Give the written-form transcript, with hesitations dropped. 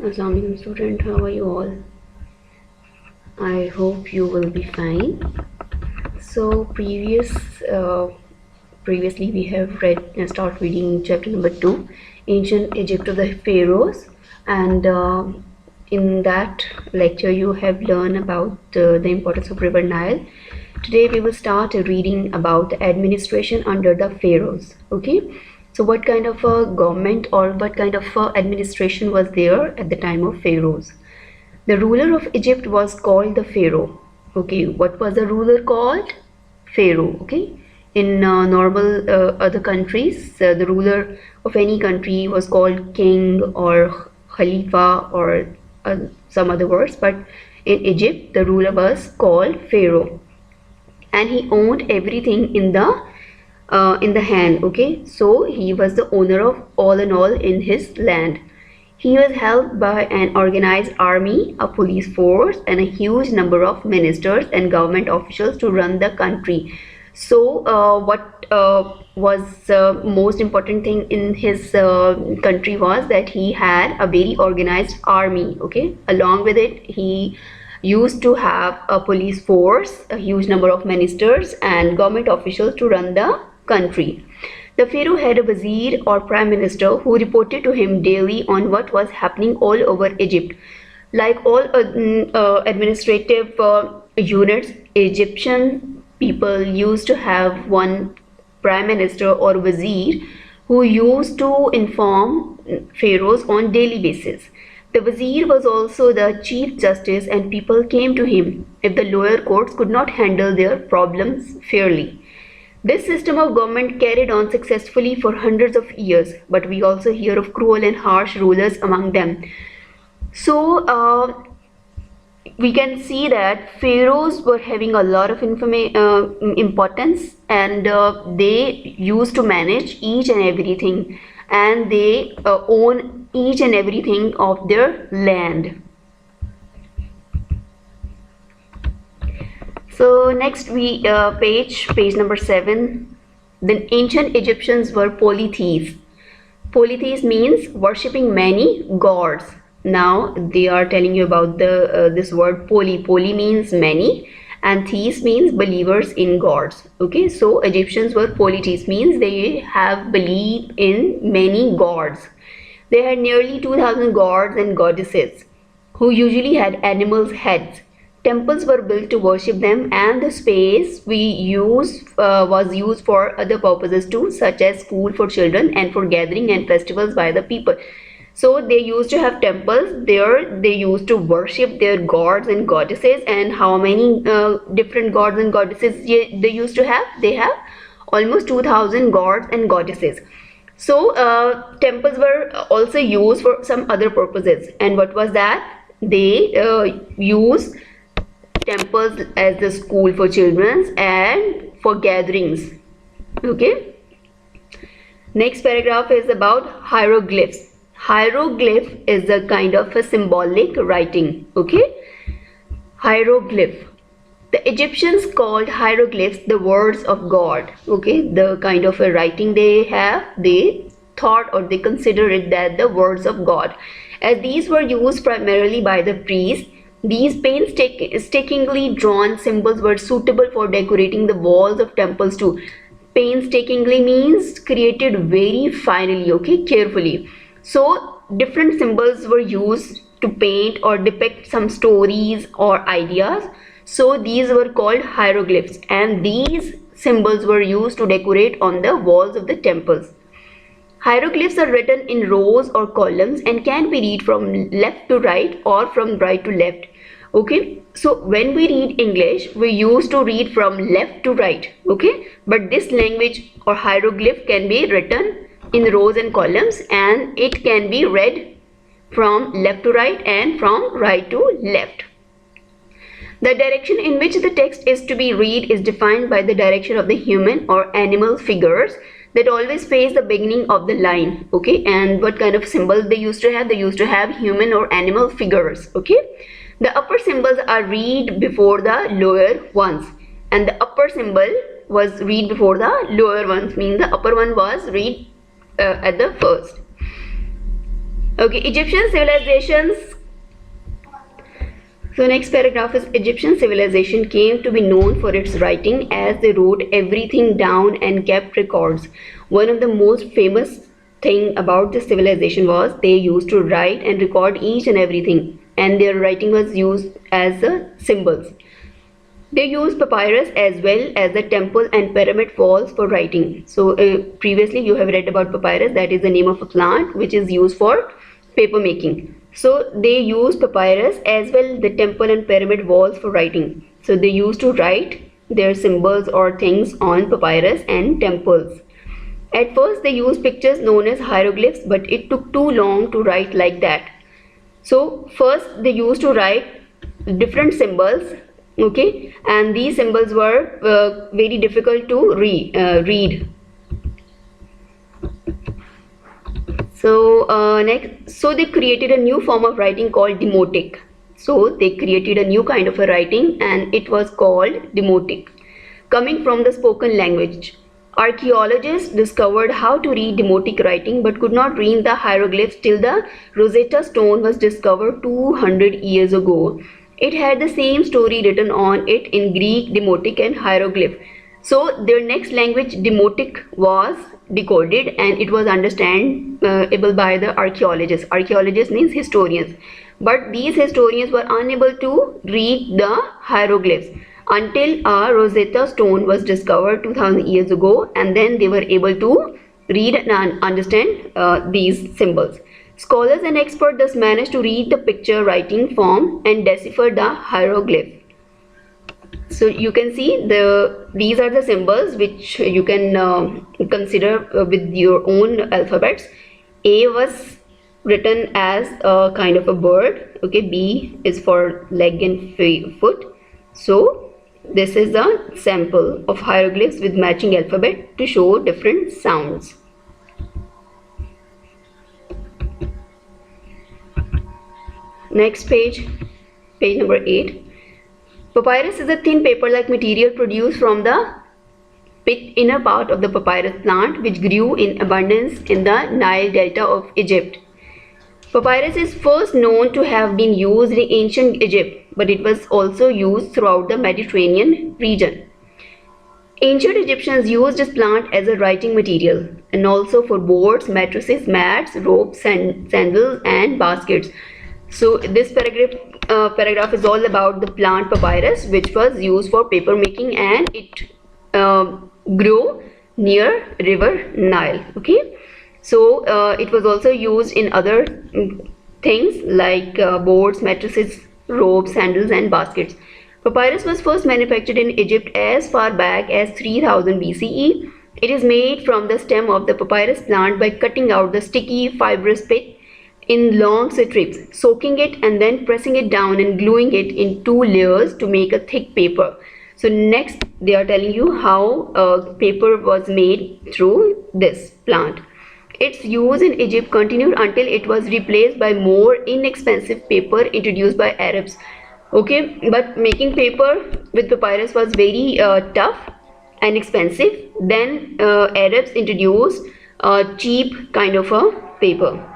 Assalamualaikum student, how are you all? I hope you will be fine. So previously we have start reading chapter number 2, Ancient Egypt of the Pharaohs, and in that lecture you have learned about the importance of River Nile. Today we will start reading about the administration under the Pharaohs. Okay, so what kind of a government or what kind of administration was there at the time of Pharaohs? The ruler of Egypt was called the Pharaoh. Okay, what was the ruler called? Pharaoh. Okay, in normal other countries, the ruler of any country was called king or khalifa or some other words, but in Egypt, the ruler was called Pharaoh, and he owned everything in the hand. Okay, so he was the owner of all and all in his land. He was helped by an organized army, a police force, and a huge number of ministers and government officials to run the country. So, what was the most important thing in his country was that he had a very organized army. Okay, along with it, he used to have a police force, a huge number of ministers, and government officials to run the country. The Pharaoh had a vizier or prime minister who reported to him daily on what was happening all over Egypt. Like all administrative units, Egyptian people used to have one prime minister or vizier who used to inform pharaohs on daily basis. The vizier was also the chief justice, and people came to him if the lower courts could not handle their problems fairly. This system of government carried on successfully for hundreds of years, but we also hear of cruel and harsh rulers among them. So we can see that pharaohs were having a lot of importance, and they used to manage each and everything, and they own each and everything of their land. So next page number 7. The ancient Egyptians were polytheists. Polytheist means worshipping many gods. Now they are telling you about this word poly. Poly means many, and theist means believers in gods. Okay, so Egyptians were polytheists, means they have believed in many gods. They had nearly 2,000 gods and goddesses who usually had animals' heads. Temples were built to worship them, and the space was used for other purposes too, such as school for children and for gathering and festivals by the people. So they used to have temples there. They used to worship their gods and goddesses. And how many different gods and goddesses they used to have? They have almost 2,000 gods and goddesses. So temples were also used for some other purposes. And what was that? They used temples as the school for children and for gatherings. Okay, next paragraph is about hieroglyphs. Hieroglyph is a kind of a symbolic writing. Okay, hieroglyph, the Egyptians called hieroglyphs the words of God. Okay, the kind of a writing they have, they thought or they consider it that the words of God, as these were used primarily by the priests. These painstakingly drawn symbols were suitable for decorating the walls of temples too. Painstakingly means created very finely, okay, carefully. So different symbols were used to paint or depict some stories or ideas. So these were called hieroglyphs, and these symbols were used to decorate on the walls of the temples. Hieroglyphs are written in rows or columns and can be read from left to right or from right to left. Okay, so when we read English, we used to read from left to right. Okay, but this language or hieroglyph can be written in rows and columns, and it can be read from left to right and from right to left. The direction in which the text is to be read is defined by the direction of the human or animal figures that always face the beginning of the line. Okay, and what kind of symbols they used to have? They used to have human or animal figures. Okay, the upper symbols are read before the lower ones, and the upper symbol was read before the lower ones, meaning the upper one was read at the first. Okay, Egyptian civilizations. So next paragraph is Egyptian civilization came to be known for its writing, as they wrote everything down and kept records. One of the most famous thing about this civilization was they used to write and record each and everything, and their writing was used as symbols. They used papyrus as well as the temple and pyramid walls for writing. So previously you have read about papyrus, that is the name of a plant which is used for paper making. So they used papyrus as well the temple and pyramid walls for writing. So they used to write their symbols or things on papyrus and temples. At first they used pictures known as hieroglyphs, but it took too long to write like that. So first they used to write different symbols, okay, and these symbols were very difficult to read. So so they created a new form of writing called demotic. So they created a new kind of a writing, and it was called demotic, coming from the spoken language. Archaeologists discovered how to read demotic writing but could not read the hieroglyphs till the Rosetta Stone was discovered 200 years ago. It had the same story written on it in Greek, demotic and hieroglyph. So their next language, demotic, was decoded and it was understandable by the archaeologists. Archaeologists means historians. But these historians were unable to read the hieroglyphs until a Rosetta Stone was discovered 2000 years ago, and then they were able to read and understand these symbols. Scholars and experts thus managed to read the picture writing form and decipher the hieroglyph. So you can see these are the symbols which you can consider with your own alphabets. A was written as a kind of a bird, okay, B is for leg and foot. So this is a sample of hieroglyphs with matching alphabet to show different sounds. Next page, page number 8. Papyrus is a thin paper-like material produced from the inner part of the papyrus plant, which grew in abundance in the Nile Delta of Egypt. Papyrus is first known to have been used in ancient Egypt, but it was also used throughout the Mediterranean region. Ancient Egyptians used this plant as a writing material and also for boards, mattresses, mats, ropes, sandals, and baskets. So this paragraph is all about the plant papyrus, which was used for paper making, and it grew near river Nile. Okay, so it was also used in other things like boards, mattresses, ropes, sandals, and baskets. Papyrus was first manufactured in Egypt as far back as 3000 BCE. It is made from the stem of the papyrus plant by cutting out the sticky fibrous pith in long strips, soaking it and then pressing it down and gluing it in 2 layers to make a thick paper. So next they are telling you how paper was made through this plant. Its use in Egypt continued until it was replaced by more inexpensive paper introduced by Arabs. Okay, but making paper with papyrus was very tough and expensive. Then Arabs introduced a cheap kind of a paper.